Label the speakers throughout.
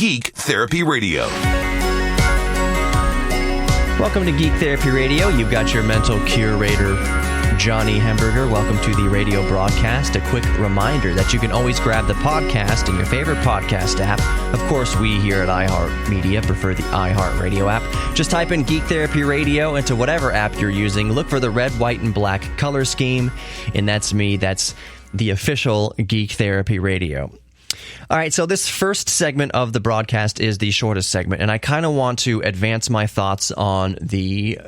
Speaker 1: Geek Therapy Radio.
Speaker 2: Welcome to Geek Therapy Radio. You've got your mental curator, Johnny Hemberger. Welcome to the radio broadcast. A quick reminder that you can always grab the podcast in your favorite podcast app. Of course, we here at iHeartMedia prefer the iHeartRadio app. Just type in Geek Therapy Radio into whatever app you're using. Look for the red, white, and black color scheme, and that's me. That's the official Geek Therapy Radio. All right, so this first segment of the broadcast is the shortest segment, and I kind of want to advance my thoughts on the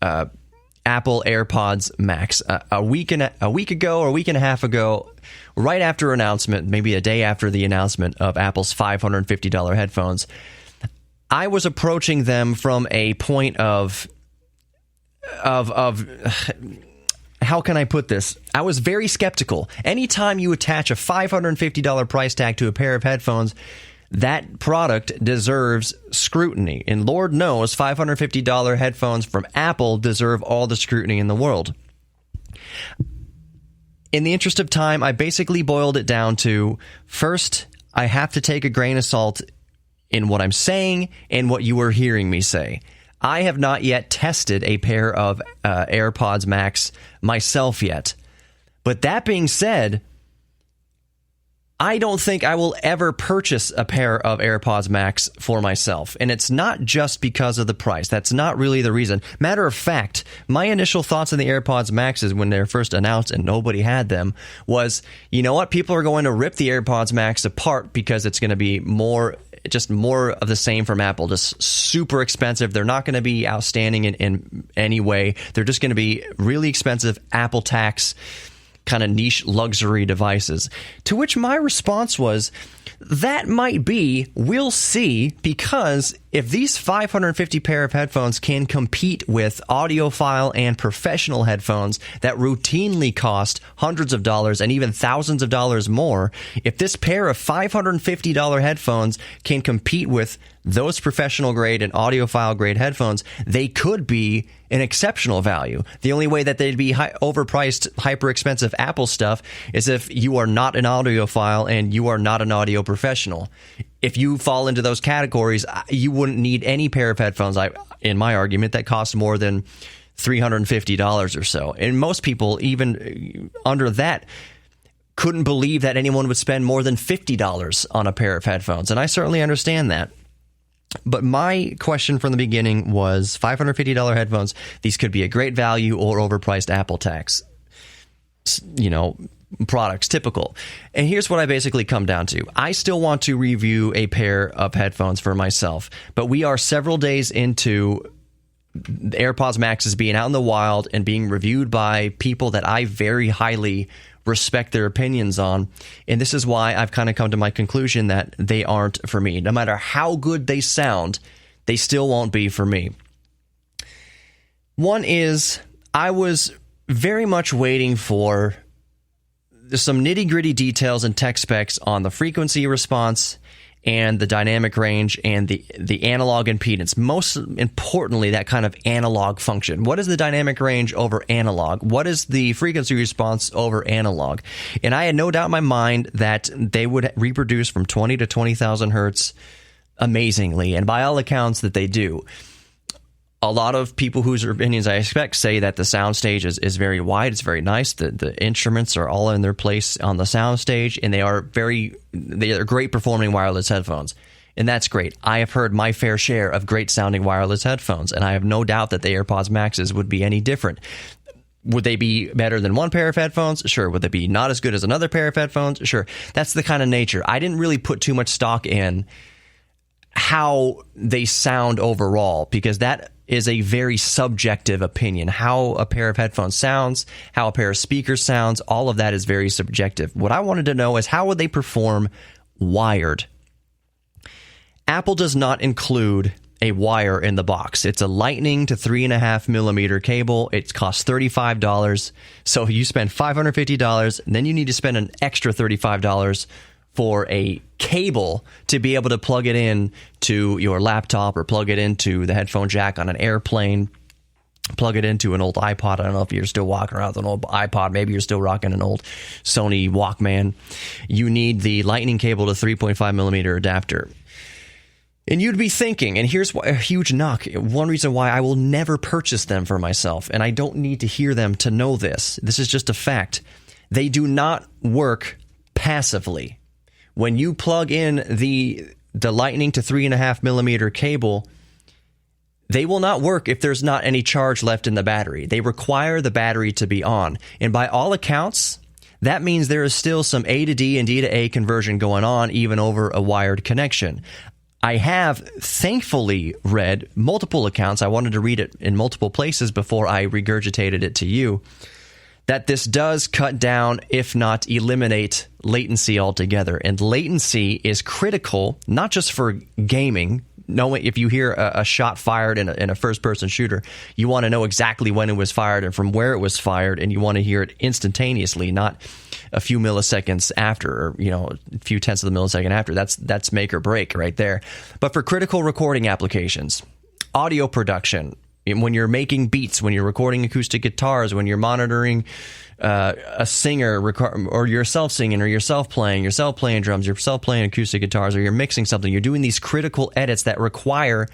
Speaker 2: Apple AirPods Max. A week ago or a week and a half ago, right after announcement, maybe a day after the announcement of Apple's $550 headphones, I was approaching them from a point of how can I put this? I was very skeptical. Anytime you attach a $550 price tag to a pair of headphones, that product deserves scrutiny. And Lord knows, $550 headphones from Apple deserve all the scrutiny in the world. In the interest of time, I basically boiled it down to, first, I have to take a grain of salt in what I'm saying and what you are hearing me say. I have not yet tested a pair of AirPods Max myself yet. But that being said, I don't think I will ever purchase a pair of AirPods Max for myself. And it's not just because of the price. That's not really the reason. Matter of fact, my initial thoughts on the AirPods Maxes when they were first announced and nobody had them was, you know what? People are going to rip the AirPods Max apart because it's going to be more of the same from Apple, just super expensive. They're not going to be outstanding in any way. They're just going to be really expensive Apple tax kind of niche luxury devices. To which my response was, that might be, we'll see, because if these 550 pair of headphones can compete with audiophile and professional headphones that routinely cost hundreds of dollars and even thousands of dollars more, if this pair of $550 headphones can compete with those professional grade and audiophile grade headphones, they could be an exceptional value. The only way that they'd be overpriced, hyper expensive Apple stuff is if you are not an audiophile and you are not an audio professional. If you fall into those categories, you wouldn't need any pair of headphones, in my argument, that cost more than $350 or so. And most people, even under that, couldn't believe that anyone would spend more than $50 on a pair of headphones. And I certainly understand that. But my question from the beginning was $550 headphones. These could be a great value or overpriced Apple tax, products, typical. And here's what I basically come down to. I still want to review a pair of headphones for myself, but we are several days into the AirPods Maxes being out in the wild and being reviewed by people that I very highly respect their opinions on. And this is why I've kind of come to my conclusion that they aren't for me. No matter how good they sound, they still won't be for me. One is, I was very much waiting for some nitty-gritty details and tech specs on the frequency response and the dynamic range and the analog impedance. Most importantly, that kind of analog function. What is the dynamic range over analog? What is the frequency response over analog? And I had no doubt in my mind that they would reproduce from 20 to 20,000 hertz amazingly, and by all accounts that they do. A lot of people whose opinions I expect say that the soundstage is very wide. It's very nice. The instruments are all in their place on the soundstage, and they are great performing wireless headphones. And that's great. I have heard my fair share of great sounding wireless headphones, and I have no doubt that the AirPods Maxes would be any different. Would they be better than one pair of headphones? Sure. Would they be not as good as another pair of headphones? Sure. That's the kind of nature. I didn't really put too much stock in how they sound overall, because that is a very subjective opinion. How a pair of headphones sounds, how a pair of speakers sounds, all of that is very subjective. What I wanted to know is, how would they perform wired? Apple does not include a wire in the box. It's a Lightning to 3.5 millimeter cable. It costs $35. So if you spend $550, and then you need to spend an extra $35 for a cable to be able to plug it in to your laptop or plug it into the headphone jack on an airplane, plug it into an old iPod. I don't know if you're still walking around with an old iPod. Maybe you're still rocking an old Sony Walkman. You need the Lightning cable to 3.5 millimeter adapter. And you'd be thinking, and here's a huge knock, one reason why I will never purchase them for myself, and I don't need to hear them to know this. This is just a fact. They do not work passively. When you plug in the Lightning to 3.5 millimeter cable, they will not work if there's not any charge left in the battery. They require the battery to be on. And by all accounts, that means there is still some A to D and D to A conversion going on, even over a wired connection. I have thankfully read multiple accounts. I wanted to read it in multiple places before I regurgitated it to you, that this does cut down, if not eliminate, latency altogether. And latency is critical, not just for gaming. Knowing if you hear a shot fired in a first-person shooter, you want to know exactly when it was fired and from where it was fired, and you want to hear it instantaneously, not a few milliseconds after, or a few tenths of the millisecond after. That's make or break right there. But for critical recording applications, audio production, when you're making beats, when you're recording acoustic guitars, when you're monitoring a singer or yourself singing or yourself playing drums, yourself playing acoustic guitars, or you're mixing something, you're doing these critical edits that require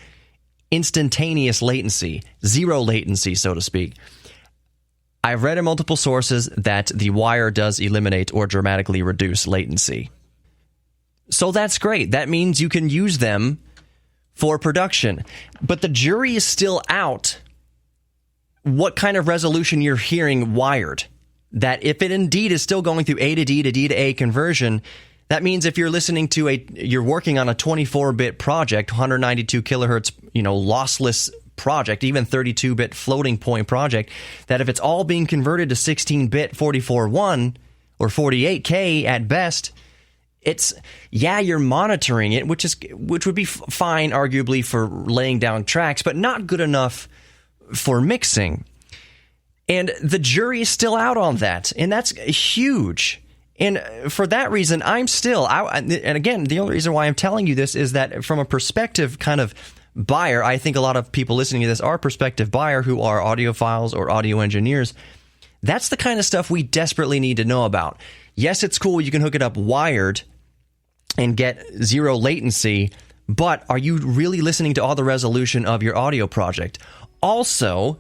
Speaker 2: instantaneous latency, zero latency, so to speak. I've read in multiple sources that the wire does eliminate or dramatically reduce latency. So that's great. That means you can use them for production. But the jury is still out what kind of resolution you're hearing wired. That if it indeed is still going through A to D to A conversion, that means if you're listening to you're working on a 24-bit project, 192 kilohertz, lossless project, even 32-bit floating point project, that if it's all being converted to 16-bit 44.1 or 48K at best, you're monitoring it, which would be fine, arguably, for laying down tracks, but not good enough for mixing. And the jury is still out on that, and that's huge. And for that reason, I'm still out. And again, the only reason why I'm telling you this is that from a perspective kind of buyer, I think a lot of people listening to this are prospective buyer who are audiophiles or audio engineers. That's the kind of stuff we desperately need to know about. Yes, it's cool. You can hook it up wired and get zero latency, but are you really listening to all the resolution of your audio project? Also,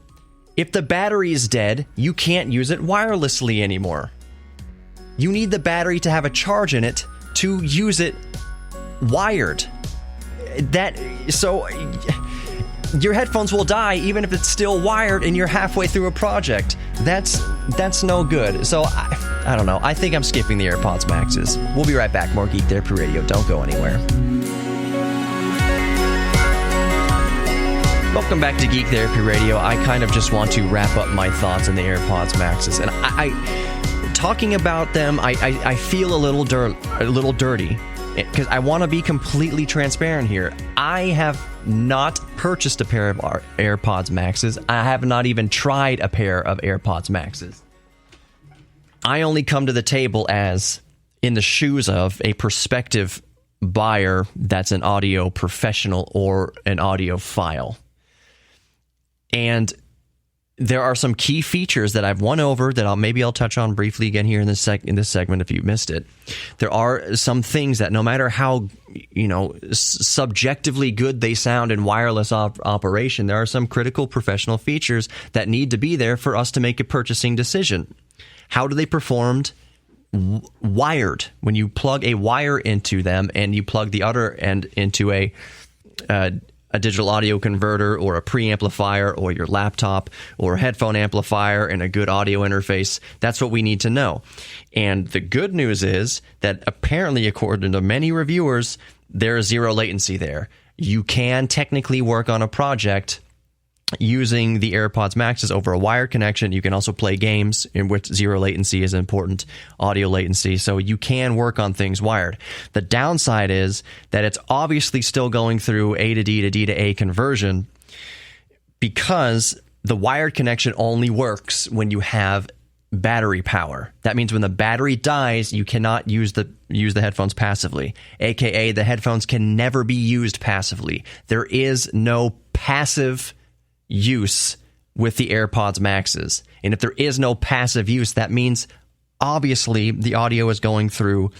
Speaker 2: if the battery is dead, you can't use it wirelessly anymore. You need the battery to have a charge in it to use it wired. So your headphones will die even if it's still wired and you're halfway through a project. That's no good. So I don't know. I think I'm skipping the AirPods Maxes. We'll be right back. More Geek Therapy Radio. Don't go anywhere. Welcome back to Geek Therapy Radio. I kind of just want to wrap up my thoughts on the AirPods Maxes. And I talking about them, I feel a little dirty. Because I want to be completely transparent here. I have not purchased a pair of AirPods Maxes. I have not even tried a pair of AirPods Maxes. I only come to the table as in the shoes of a prospective buyer that's an audio professional or an audiophile. And there are some key features that I've won over that I'll touch on briefly again here in this segment if you missed it. There are some things that no matter how subjectively good they sound in wireless operation, there are some critical professional features that need to be there for us to make a purchasing decision. How do they perform wired? When you plug a wire into them and you plug the other end into a digital audio converter or a preamplifier or your laptop or a headphone amplifier and a good audio interface, that's what we need to know. And the good news is that apparently, according to many reviewers, there is zero latency there. You can technically work on a project using the AirPods Maxes over a wired connection. You can also play games in which zero latency is important, audio latency, so you can work on things wired. The downside is that it's obviously still going through A to D to A conversion because the wired connection only works when you have battery power. That means when the battery dies, you cannot use the headphones passively, aka the headphones can never be used passively. There is no passive use with the AirPods Maxes. And if there is no passive use, that means obviously the audio is going through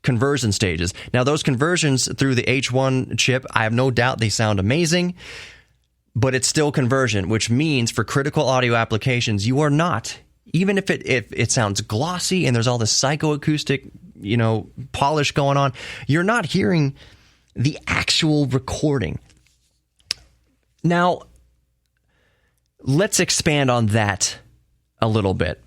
Speaker 2: conversion stages. Now, those conversions through the H1 chip, I have no doubt they sound amazing, but it's still conversion, which means for critical audio applications, you are not, even if it sounds glossy and there's all this psychoacoustic, polish going on, you're not hearing the actual recording. Now, let's expand on that a little bit.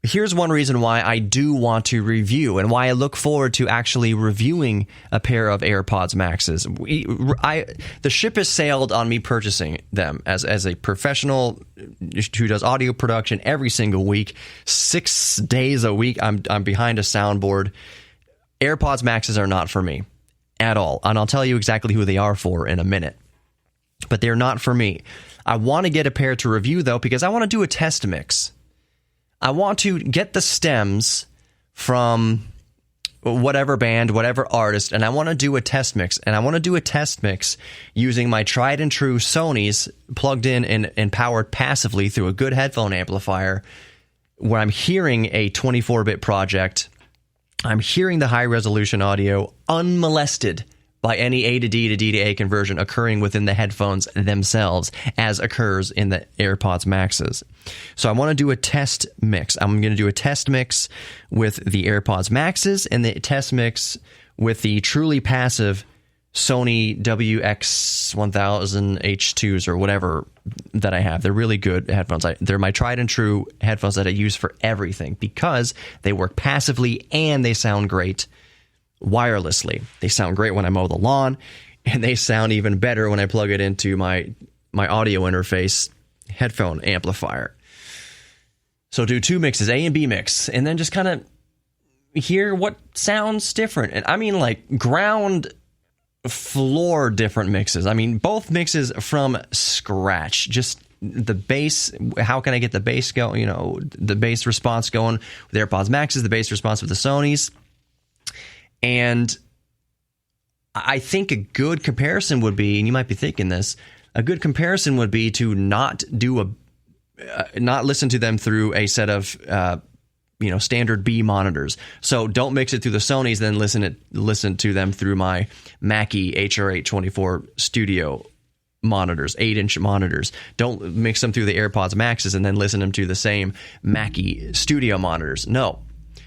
Speaker 2: Here's one reason why I do want to review and why I look forward to actually reviewing a pair of AirPods Maxes. The ship has sailed on me purchasing them as a professional who does audio production every single week, 6 days a week. I'm behind a soundboard. AirPods Maxes are not for me at all, and I'll tell you exactly who they are for in a minute. But they're not for me. I want to get a pair to review though because I want to do a test mix. I want to get the stems from whatever band, whatever artist, and I want to do a test mix. And I want to do a test mix using my tried and true Sony's plugged in and powered passively through a good headphone amplifier where I'm hearing a 24-bit project. I'm hearing the high resolution audio unmolested by any A to D to D to A conversion occurring within the headphones themselves, as occurs in the AirPods Maxes. So I want to do a test mix. I'm going to do a test mix with the AirPods Maxes and the test mix with the truly passive Sony WX1000 H2s or whatever that I have. They're really good headphones. They're my tried and true headphones that I use for everything because they work passively and they sound great wirelessly. They sound great when I mow the lawn, and they sound even better when I plug it into my audio interface headphone amplifier. So do two mixes, A and B mix, and then just kind of hear what sounds different. And I mean like ground floor different mixes. I mean both mixes from scratch. Just the bass, how can I get the bass going, the bass response going with AirPods Maxes, the bass response with the Sonys. And I think a good comparison would be, and you might be thinking this, a good comparison would be to not listen to them through a set of standard B monitors. So don't mix it through the Sonys, then listen to them through my Mackie HR824 Studio monitors, 8-inch monitors. Don't mix them through the AirPods Maxes and then listen them to the same Mackie Studio monitors. No.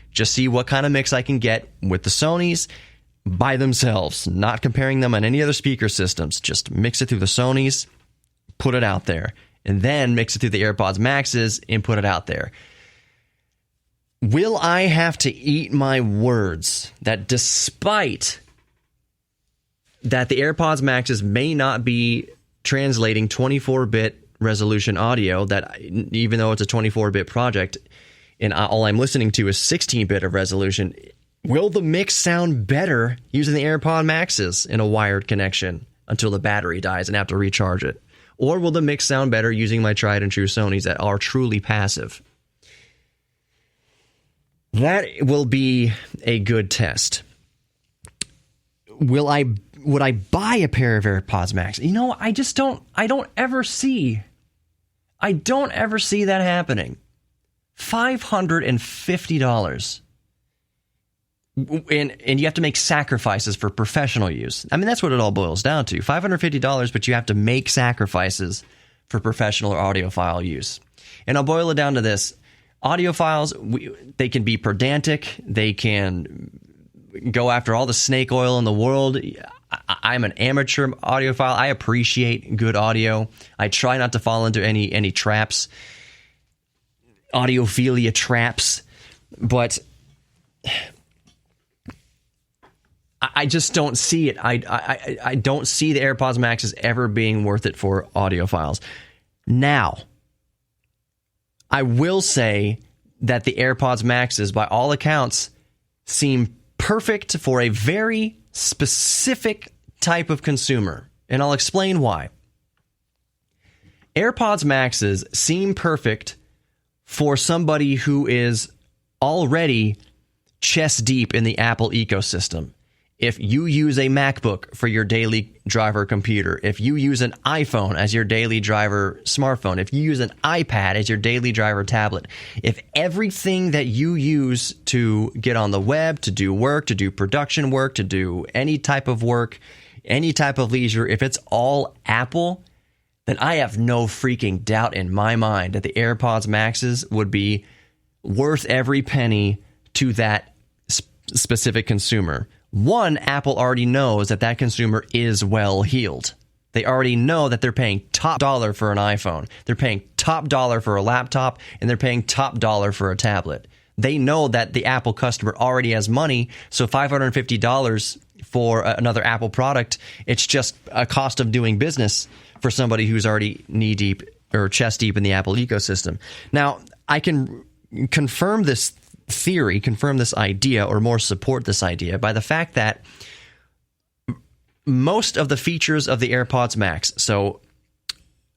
Speaker 2: Just see what kind of mix I can get with the Sonys by themselves, not comparing them on any other speaker systems. Just mix it through the Sonys, put it out there, and then mix it through the AirPods Maxes and put it out there. Will I have to eat my words that despite that the AirPods Maxes may not be translating 24-bit resolution audio, that even though it's a 24-bit project, and all I'm listening to is 16-bit of resolution, will the mix sound better using the AirPod Maxes in a wired connection until the battery dies and I have to recharge it? Or will the mix sound better using my tried and true Sonys that are truly passive? That will be a good test. Would I buy a pair of AirPods Max? I don't ever see that happening. $550. And you have to make sacrifices for professional use. I mean, that's what it all boils down to. $550, but you have to make sacrifices for professional or audiophile use. And I'll boil it down to this. Audiophiles, they can be pedantic. They can go after all the snake oil in the world. I'm an amateur audiophile. I appreciate good audio. I try not to fall into any traps. Audiophilia traps, but I just don't see it. I don't see the AirPods Max as ever being worth it for audiophiles. Now, I will say that the AirPods Maxes, by all accounts, seem perfect for a very specific type of consumer, and I'll explain why. AirPods Maxes seem perfect for somebody who is already chest deep in the Apple ecosystem If you use a MacBook for your daily driver computer, if you use an iPhone as your daily driver smartphone, if you use an iPad as your daily driver tablet, if everything that you use to get on the web, to do work, to do production work, to do any type of work, any type of leisure, if it's all Apple, then I have no freaking doubt in my mind that the AirPods Maxes would be worth every penny to that specific consumer. One, Apple already knows that that consumer is well heeled. They already know that they're paying top dollar for an iPhone. They're paying top dollar for a laptop, and they're paying top dollar for a tablet. They know that the Apple customer already has money, so $550 for another Apple product, it's just a cost of doing business for somebody who's already knee-deep or chest-deep in the Apple ecosystem. Now, I can confirm this theory, confirm this idea, or more support this idea by the fact that most of the features of the AirPods Max, so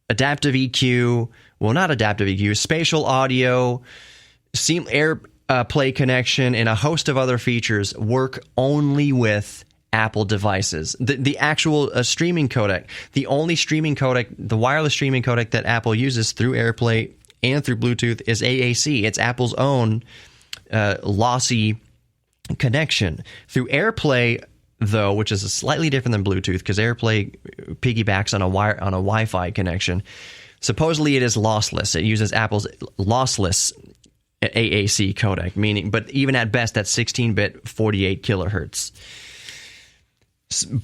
Speaker 2: adaptive EQ, well, not adaptive EQ, spatial audio, AirPlay connection, and a host of other features work only with Apple devices. The actual streaming codec, the only streaming codec, the wireless streaming codec that Apple uses through AirPlay and through Bluetooth is AAC. It's Apple's own lossy connection. Through AirPlay, though, which is slightly different than Bluetooth because AirPlay piggybacks on a Wi-Fi connection, supposedly it is lossless. It uses Apple's lossless AAC codec, but even at best, that's 16-bit, 48 kilohertz.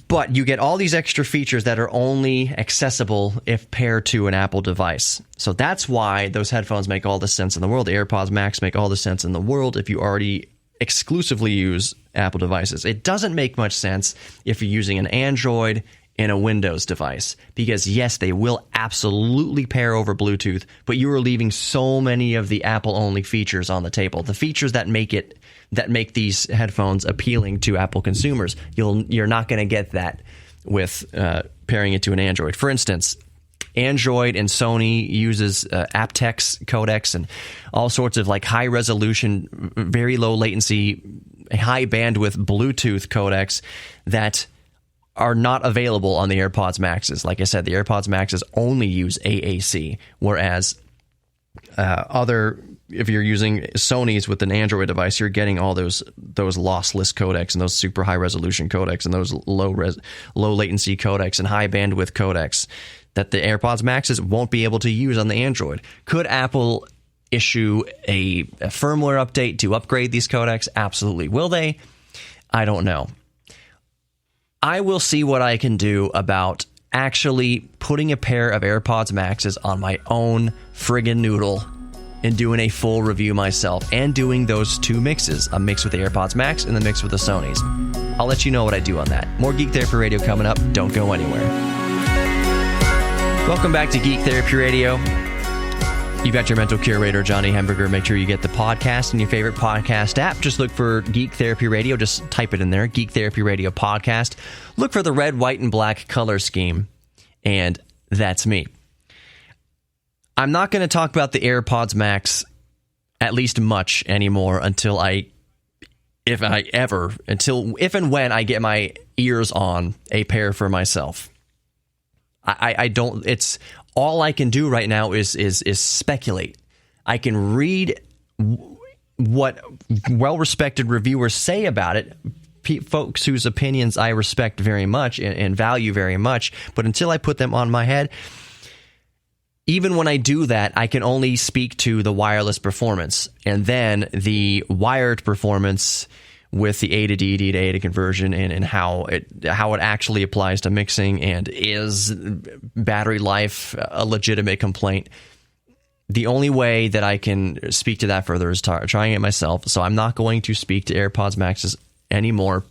Speaker 2: But you get all these extra features that are only accessible if paired to an Apple device. So that's why those headphones make all the sense in the world. The AirPods Max make all the sense in the world if you already exclusively use Apple devices. It doesn't make much sense if you're using an Android and a Windows device, because yes, they will absolutely pair over Bluetooth, but you are leaving so many of the Apple-only features on the table. The features that make these headphones appealing to Apple consumers, you're not going to get that with pairing it to an Android. For instance, Android and Sony uses aptX codecs and all sorts of like high resolution, very low latency, high bandwidth Bluetooth codecs that are not available on the AirPods Maxes. Like I said, the AirPods Maxes only use AAC, whereas if you're using Sony's with an Android device, you're getting all those lossless codecs and those super high resolution codecs and those low latency codecs and high bandwidth codecs that the AirPods Maxes won't be able to use on the Android. Could Apple issue a firmware update to upgrade these codecs? Absolutely. Will they? I don't know. I will see what I can do about actually putting a pair of AirPods Maxes on my own friggin' noodle and doing a full review myself and doing those two mixes, a mix with the AirPods Max and the mix with the Sonys. I'll let you know what I do on that. More Geek Therapy Radio coming up. Don't go anywhere. Welcome back to Geek Therapy Radio. You've got your mental curator, Johnny Hamburger. Make sure you get the podcast in your favorite podcast app. Just look for Geek Therapy Radio. Just type it in there, Geek Therapy Radio Podcast. Look for the red, white, and black color scheme, and that's me. I'm not going to talk about the AirPods Max at least much anymore if and when I get my ears on a pair for myself. I don't. It's all I can do right now is speculate. I can read what well-respected reviewers say about it, folks whose opinions I respect very much and value very much. But until I put them on my head, even when I do that, I can only speak to the wireless performance, and then the wired performance with the A to D, D to A to conversion, and how it actually applies to mixing, and is battery life a legitimate complaint. The only way that I can speak to that further is trying it myself, so I'm not going to speak to AirPods Maxes anymore.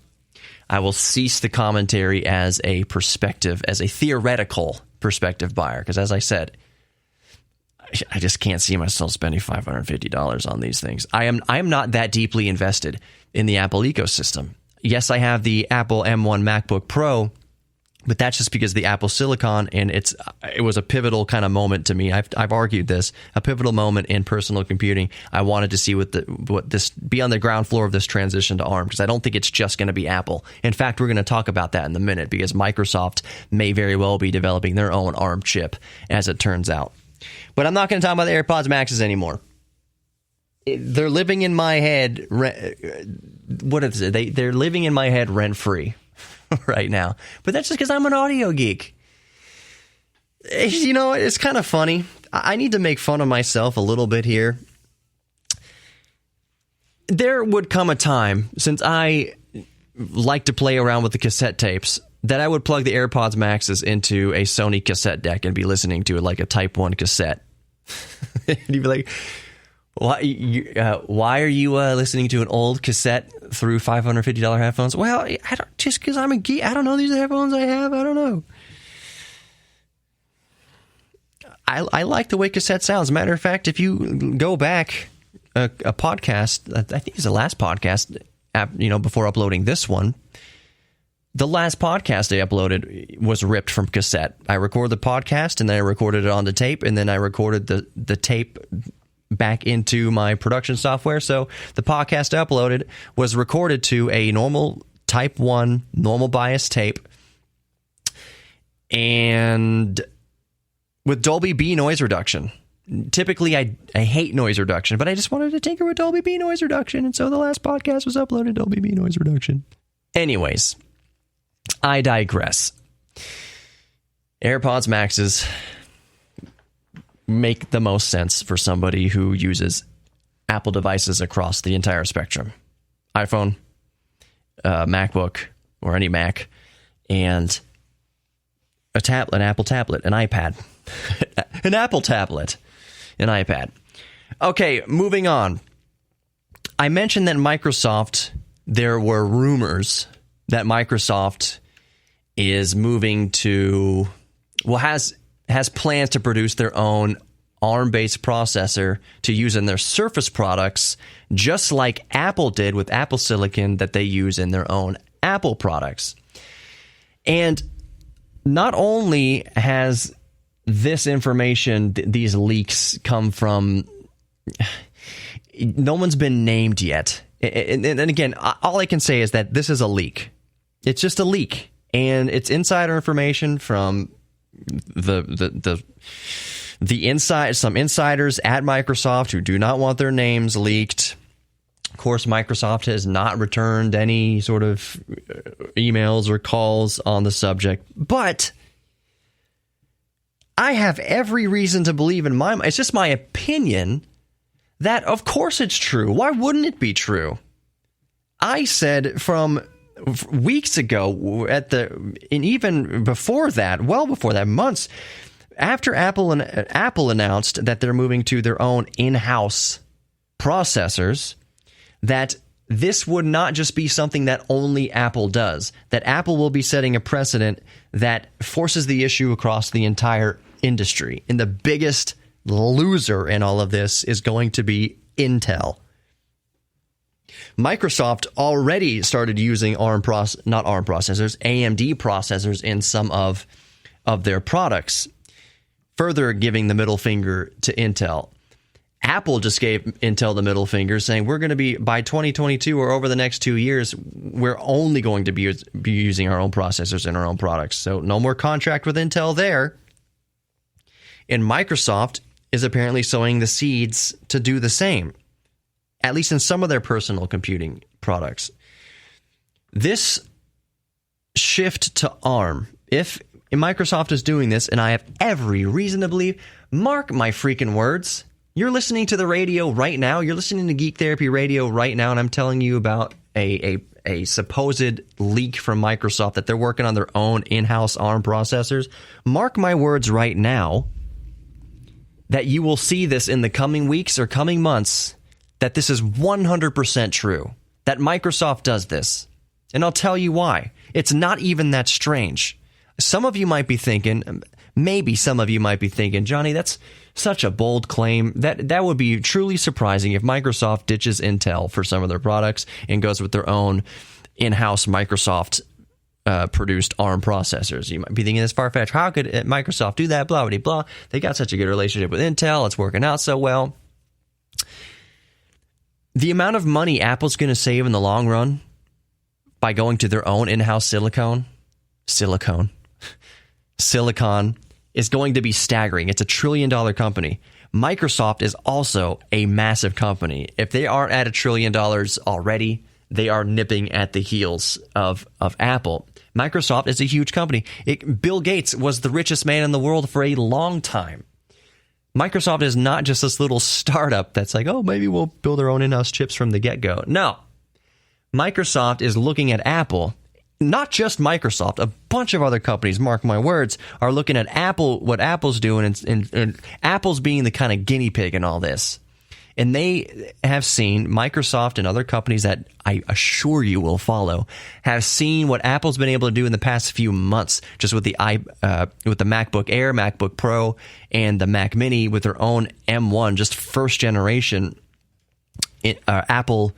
Speaker 2: I will cease the commentary as a theoretical perspective buyer, because as I said, I just can't see myself spending $550 on these things. I am not that deeply invested in the Apple ecosystem. Yes, I have the Apple M1 MacBook Pro, But that's just because the Apple Silicon, and it was a pivotal kind of moment to me. I've argued this, a pivotal moment in personal computing. I wanted to see what this be on the ground floor of this transition to ARM, because I don't think it's just going to be Apple. In fact, we're going to talk about that in a minute, because Microsoft may very well be developing their own ARM chip, as it turns out. But I'm not going to talk about the AirPods Maxes anymore. They're living in my head. What is it? They're living in my head rent free right now. But that's just because I'm an audio geek. You know, it's kind of funny. I need to make fun of myself a little bit here. There would come a time, since I like to play around with the cassette tapes, that I would plug the AirPods Maxes into a Sony cassette deck and be listening to it like a Type 1 cassette. And you'd be like, why are you listening to an old cassette through $550 headphones? Well, just because I'm a geek. I don't know. These are headphones I have. I don't know. I like the way cassette sounds. Matter of fact, if you go back a podcast, I think it's the last podcast, before uploading this one, the last podcast I uploaded was ripped from cassette. I recorded the podcast, and then I recorded it on the tape, and then I recorded the tape back into my production software. So the podcast I uploaded was recorded to a normal Type 1 normal bias tape, and with Dolby B noise reduction. Typically, I hate noise reduction, but I just wanted to tinker with Dolby B noise reduction, and so the last podcast was uploaded Dolby B noise reduction. Anyways, I digress. AirPods Maxes make the most sense for somebody who uses Apple devices across the entire spectrum. iPhone, MacBook, or any Mac, and an Apple tablet, an iPad. An Apple tablet, an iPad. Okay, moving on. I mentioned that there were rumors that Microsoft is moving to, has plans to produce their own ARM-based processor to use in their Surface products, just like Apple did with Apple Silicon that they use in their own Apple products. And not only has this information, these leaks come from, no one's been named yet. And again, all I can say is that this is a leak. It's just a leak, and it's insider information from some insiders at Microsoft who do not want their names leaked. Of course, Microsoft has not returned any sort of emails or calls on the subject, but I have every reason to believe in it's just my opinion that of course it's true. Why wouldn't it be true? I said from weeks ago and even before that, well before that, months after Apple announced that they're moving to their own in-house processors, that this would not just be something that only Apple does, that Apple will be setting a precedent that forces the issue across the entire industry. And the biggest loser in all of this is going to be Intel. Microsoft already started using AMD processors in some of their products, further giving the middle finger to Intel. Apple just gave Intel the middle finger, saying we're going to be, by 2022 or over the next 2 years, we're only going to be using our own processors in our own products. So no more contract with Intel there. And Microsoft is apparently sowing the seeds to do the same, at least in some of their personal computing products. This shift to ARM, if Microsoft is doing this, and I have every reason to believe, mark my freaking words, you're listening to the radio right now, you're listening to Geek Therapy Radio right now, and I'm telling you about a supposed leak from Microsoft that they're working on their own in-house ARM processors. Mark my words right now that you will see this in the coming weeks or coming months, that this is 100% true, that Microsoft does this. And I'll tell you why. It's not even that strange. Some of you might be thinking, Johnny, that's such a bold claim. That would be truly surprising if Microsoft ditches Intel for some of their products and goes with their own in-house Microsoft produced ARM processors. You might be thinking it's far-fetched. How could Microsoft do that? Blah, blah, blah. They got such a good relationship with Intel. It's working out so well. The amount of money Apple's going to save in the long run by going to their own in-house silicon is going to be staggering. It's $1 trillion company. Microsoft is also a massive company. If they aren't at $1 trillion already, they are nipping at the heels of Apple. Microsoft is a huge company. Bill Gates was the richest man in the world for a long time. Microsoft is not just this little startup that's like, oh, maybe we'll build our own in-house chips from the get-go. No. Microsoft is looking at Apple. Not just Microsoft, a bunch of other companies, mark my words, are looking at Apple, what Apple's doing, and Apple's being the kind of guinea pig in all this. And they have seen, Microsoft and other companies that I assure you will follow, have seen what Apple's been able to do in the past few months, just with the MacBook Air, MacBook Pro, and the Mac Mini with their own M1, just first generation Apple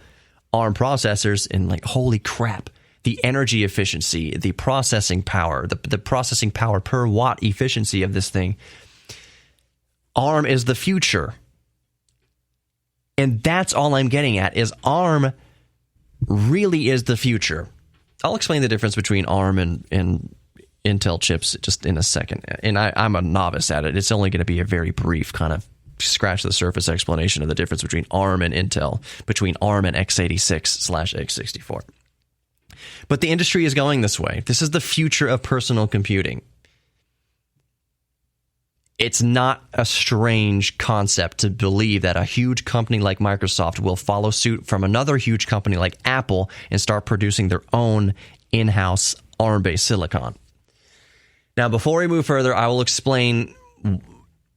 Speaker 2: ARM processors, and like, holy crap. The energy efficiency, the processing power, the processing power per watt efficiency of this thing. ARM is the future. And that's all I'm getting at, is ARM really is the future. I'll explain the difference between ARM and Intel chips just in a second. And I'm a novice at it. It's only going to be a very brief kind of scratch the surface explanation of the difference between ARM and Intel, between ARM and x86/x64. But the industry is going this way. This is the future of personal computing. It's not a strange concept to believe that a huge company like Microsoft will follow suit from another huge company like Apple and start producing their own in-house ARM-based silicon. Now, before we move further, I will explain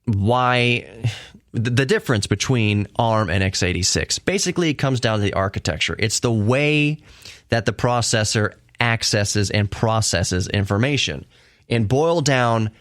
Speaker 2: why the difference between ARM and x86. Basically, it comes down to the architecture. It's the way that the processor accesses and processes information. And boiled down,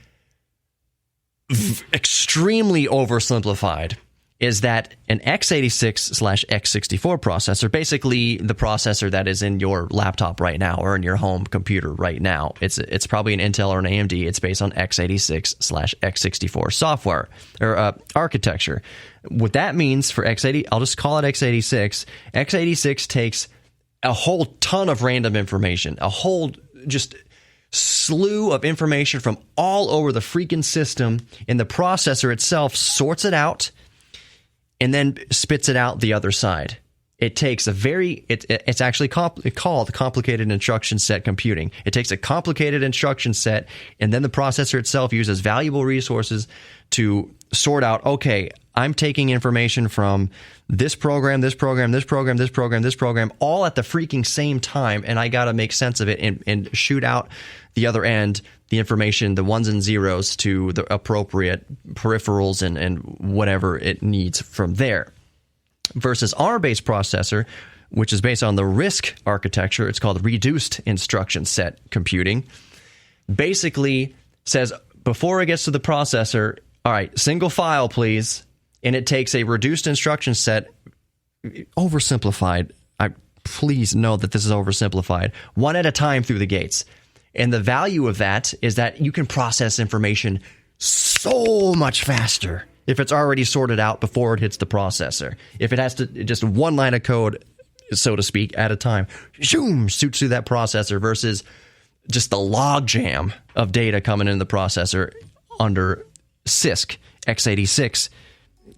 Speaker 2: extremely oversimplified, is that an x86/x64 processor, basically the processor that is in your laptop right now or in your home computer right now, it's probably an Intel or an AMD. It's based on x86/x64 software or architecture. What that means for x80, I'll just call it x86. x86 takes a whole ton of random information, a whole just slew of information from all over the freaking system, and the processor itself sorts it out and then spits it out the other side. It takes it's actually called complicated instruction set computing. It takes a complicated instruction set, and then the processor itself uses valuable resources to sort out, okay, I'm taking information from this program, this program, this program, this program, this program, all at the freaking same time, and I got to make sense of it and shoot out the other end the information, the ones and zeros, to the appropriate peripherals and whatever it needs from there. Versus ARM-based processor, which is based on the RISC architecture, it's called reduced instruction set computing, basically says before it gets to the processor, all right, single file, please. And it takes a reduced instruction set, oversimplified. Please know that this is oversimplified, one at a time through the gates. And the value of that is that you can process information so much faster if it's already sorted out before it hits the processor. If it has to just one line of code, so to speak, at a time, zoom, shoots through that processor versus just the log jam of data coming into the processor under CISC, x86,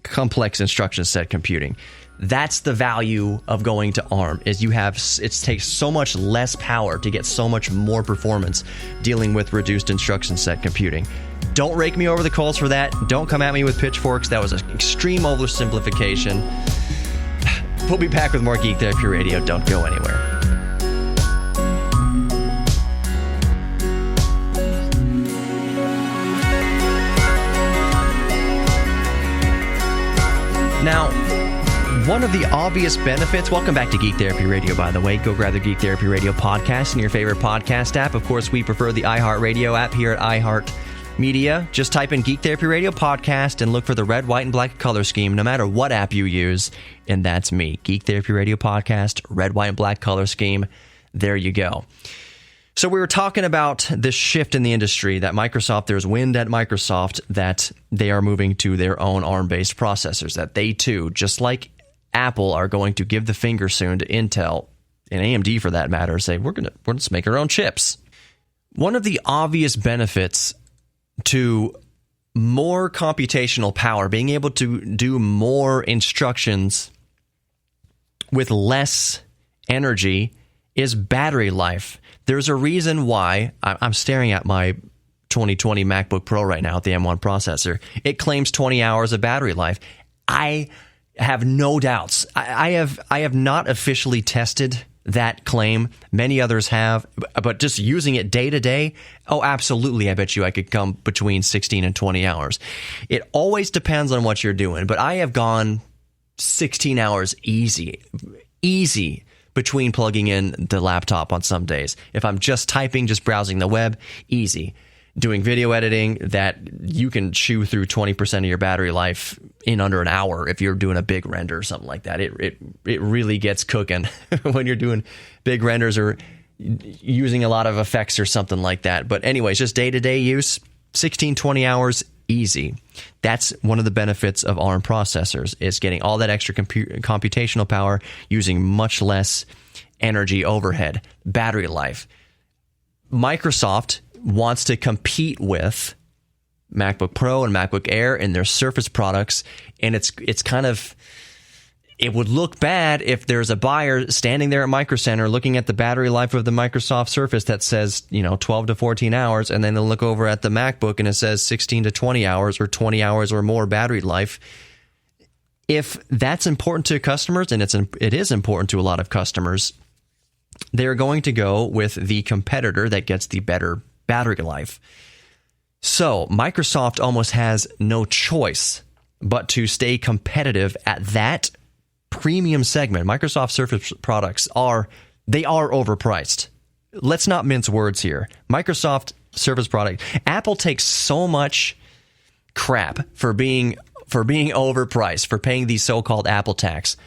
Speaker 2: complex instruction set computing. That's the value of going to ARM, is it takes so much less power to get so much more performance dealing with reduced instruction set computing. Don't rake me over the coals for that. Don't come at me with pitchforks. That was an extreme oversimplification. We'll be back with more Geek Therapy Radio. Don't go anywhere. Now, one of the obvious benefits, welcome back to Geek Therapy Radio, by the way. Go grab the Geek Therapy Radio podcast in your favorite podcast app. Of course, we prefer the iHeartRadio app here at iHeartMedia. Just type in Geek Therapy Radio podcast and look for the red, white, and black color scheme, no matter what app you use. And that's me, Geek Therapy Radio podcast, red, white, and black color scheme. There you go. So we were talking about this shift in the industry that Microsoft, there's wind at Microsoft that they are moving to their own ARM-based processors, that they too, just like Apple, are going to give the finger soon to Intel and AMD for that matter, say we're going to make our own chips. One of the obvious benefits to more computational power, being able to do more instructions with less energy, is battery life. There's a reason why I'm staring at my 2020 MacBook Pro right now with the M1 processor. It claims 20 hours of battery life. I have no doubts. I have not officially tested that claim. Many others have, but just using it day to day, oh, absolutely. I bet you I could come between 16 and 20 hours. It always depends on what you're doing, but I have gone 16 hours easy between plugging in the laptop on some days. If I'm just typing, just browsing the web, easy. Doing video editing, that you can chew through 20% of your battery life in under an hour if you're doing a big render or something like that. It really gets cooking when you're doing big renders or using a lot of effects or something like that. But anyways, just day-to-day use, 16, 20 hours, easy. That's one of the benefits of ARM processors, is getting all that extra computational power using much less energy overhead. Battery life. Microsoft wants to compete with MacBook Pro and MacBook Air and their Surface products, and it's kind of, it would look bad if there's a buyer standing there at Micro Center looking at the battery life of the Microsoft Surface that says, 12 to 14 hours, and then they'll look over at the MacBook and it says 16 to 20 hours or 20 hours or more battery life. If that's important to customers, and it is important to a lot of customers, they're going to go with the competitor that gets the better battery life. So Microsoft almost has no choice but to stay competitive at that premium segment. Microsoft Surface products are overpriced. Let's not mince words here. Microsoft Surface product. Apple takes so much crap for being overpriced, for paying the so-called Apple tax.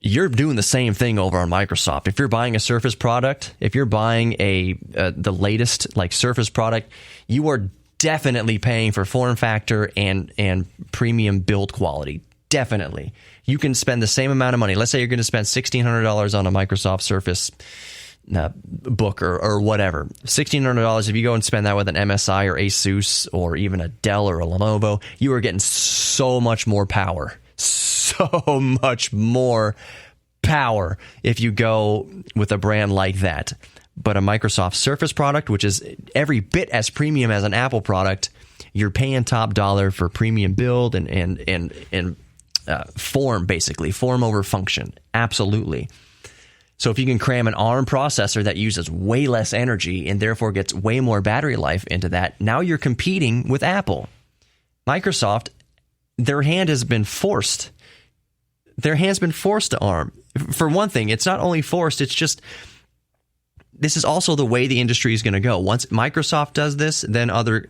Speaker 2: You're doing the same thing over on Microsoft. If you're buying a Surface product, if you're buying the latest like Surface product, you are definitely paying for form factor and premium build quality. Definitely. You can spend the same amount of money. Let's say you're going to spend $1,600 on a Microsoft Surface book or whatever. $1,600, if you go and spend that with an MSI or Asus or even a Dell or a Lenovo, you are getting so much more power. So much more power if you go with a brand like that. But a Microsoft Surface product, which is every bit as premium as an Apple product, you're paying top dollar for premium build and form, basically. Form over function. Absolutely. So if you can cram an ARM processor that uses way less energy and therefore gets way more battery life into that, now you're competing with Apple. Microsoft, their hand has been forced. Their hand's been forced to ARM. For one thing, it's not only forced, it's just, this is also the way the industry is going to go. Once Microsoft does this, then other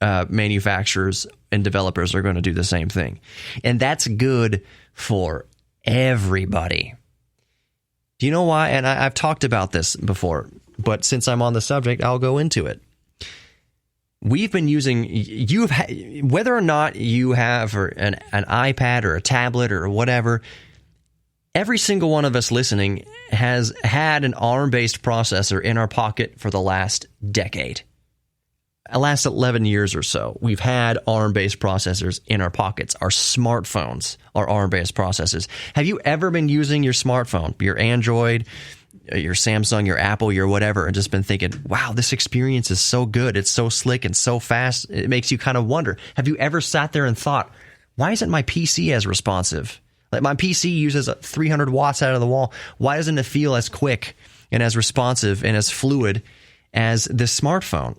Speaker 2: manufacturers and developers are going to do the same thing. And that's good for everybody. Do you know why? And I've talked about this before, but since I'm on the subject, I'll go into it. We've been using, whether or not you have an iPad or a tablet or whatever, every single one of us listening has had an ARM-based processor in our pocket for the last decade. The last 11 years or so, we've had ARM-based processors in our pockets. Our smartphones are ARM-based processors. Have you ever been using your smartphone, your Android, your Samsung, your Apple, your whatever, and just been thinking, wow, this experience is so good. It's so slick and so fast. It makes you kind of wonder. Have you ever sat there and thought, why isn't my PC as responsive? Like my PC uses 300 watts out of the wall. Why doesn't it feel as quick and as responsive and as fluid as this smartphone?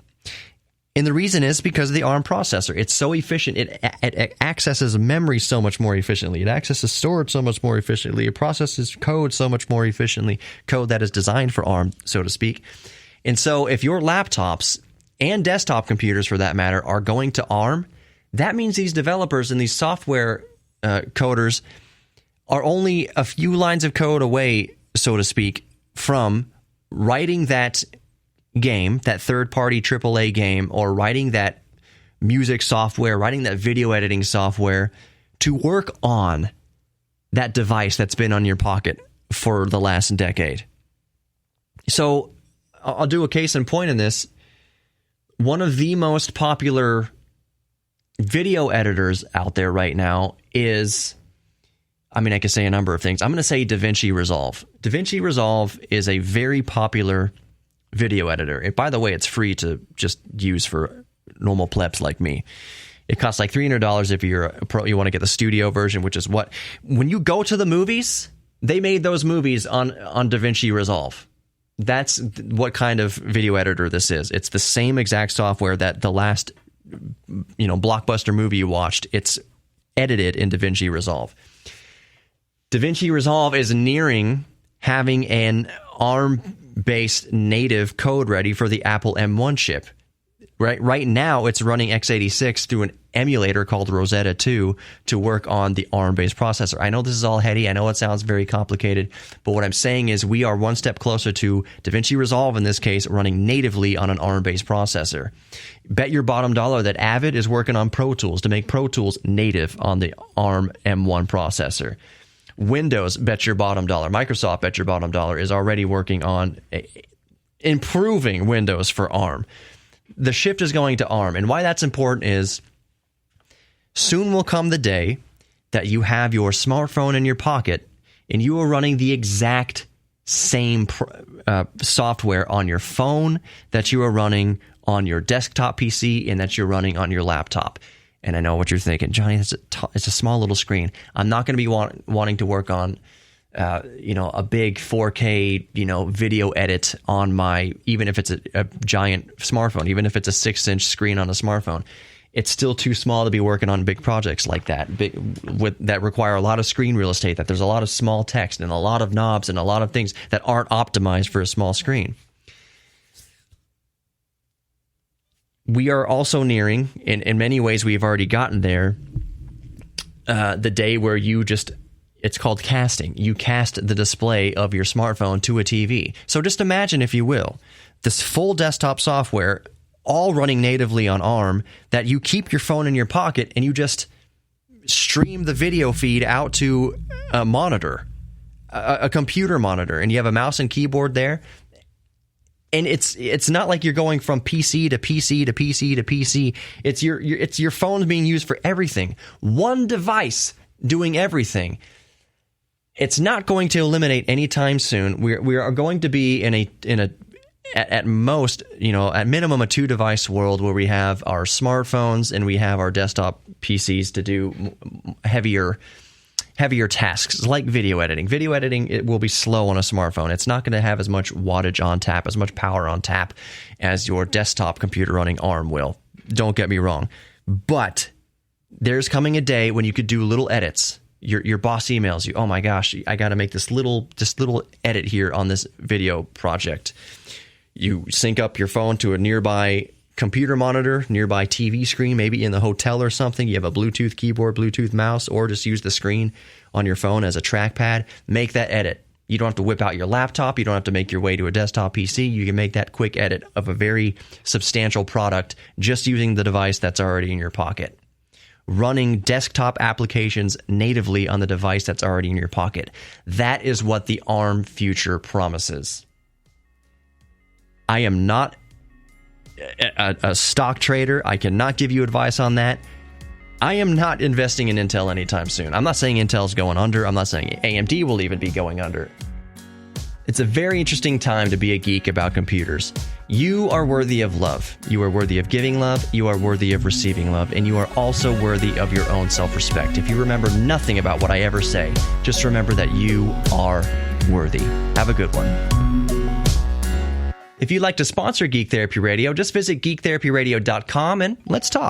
Speaker 2: And the reason is because of the ARM processor. It's so efficient. It accesses memory so much more efficiently. It accesses storage so much more efficiently. It processes code so much more efficiently, code that is designed for ARM, so to speak. And so if your laptops and desktop computers, for that matter, are going to ARM, that means these developers and these software coders are only a few lines of code away, so to speak, from writing that game, that third-party AAA game, or writing that music software, writing that video editing software to work on that device that's been on your pocket for the last decade. So I'll do a case in point in this. One of the most popular video editors out there right now is, I mean, I could say a number of things. I'm going to say DaVinci Resolve. DaVinci Resolve is a very popular video editor. And by the way, it's free to just use for normal plebs like me. It costs like $300 if you're a pro, you want to get the studio version, which is what, when you go to the movies, they made those movies on DaVinci Resolve. That's what kind of video editor this is. It's the same exact software that the last, blockbuster movie you watched, it's edited in DaVinci Resolve. DaVinci Resolve is nearing having an ARM-based native code ready for the Apple M1 chip. Right now, it's running x86 through an emulator called Rosetta 2 to work on the ARM-based processor. I know this is all heady. I know it sounds very complicated, but what I'm saying is we are one step closer to DaVinci Resolve, in this case, running natively on an ARM-based processor. Bet your bottom dollar that Avid is working on Pro Tools to make Pro Tools native on the ARM M1 processor. Windows, bet your bottom dollar. Microsoft, bet your bottom dollar, is already working on improving Windows for ARM. The shift is going to ARM. And why that's important is soon will come the day that you have your smartphone in your pocket and you are running the exact same software on your phone that you are running on your desktop PC and that you're running on your laptop. And I know what you're thinking, Johnny, it's a small little screen. I'm not going to be wanting to work on a big 4K, video edit on my, even if it's a giant smartphone, even if it's a 6-inch screen on a smartphone, it's still too small to be working on big projects like that, that require a lot of screen real estate, that there's a lot of small text and a lot of knobs and a lot of things that aren't optimized for a small screen. We are also nearing, in many ways we've already gotten there, the day where it's called casting. You cast the display of your smartphone to a TV. So just imagine, if you will, this full desktop software all running natively on ARM, that you keep your phone in your pocket and you just stream the video feed out to a monitor, a computer monitor, and you have a mouse and keyboard there. And it's not like you're going from PC to PC to PC to PC. It's your phone's being used for everything. One device doing everything. It's not going to eliminate anytime soon. We are going to be at most, at minimum, a 2-device world where we have our smartphones and we have our desktop PCs to do heavier tasks like video editing. Video editing, it will be slow on a smartphone. It's not going to have as much wattage on tap, as much power on tap as your desktop computer running ARM will. Don't get me wrong. But there's coming a day when you could do little edits. Your boss emails you, oh my gosh, I got to make this little edit here on this video project. You sync up your phone to a nearby computer monitor, nearby TV screen, maybe in the hotel or something. You have a Bluetooth keyboard, Bluetooth mouse, or just use the screen on your phone as a trackpad. Make that edit. You don't have to whip out your laptop. You don't have to make your way to a desktop PC. You can make that quick edit of a very substantial product just using the device that's already in your pocket. Running desktop applications natively on the device that's already in your pocket. That is what the ARM future promises. I am not a stock trader. I cannot give you advice on that. I am not investing in Intel anytime soon. I'm not saying Intel's going under. I'm not saying AMD will even be going under. It's a very interesting time to be a geek about computers. You are worthy of love. You are worthy of giving love. You are worthy of receiving love. And you are also worthy of your own self-respect. If you remember nothing about what I ever say, just remember that you are worthy. Have a good one. If you'd like to sponsor Geek Therapy Radio, just visit geektherapyradio.com and let's talk.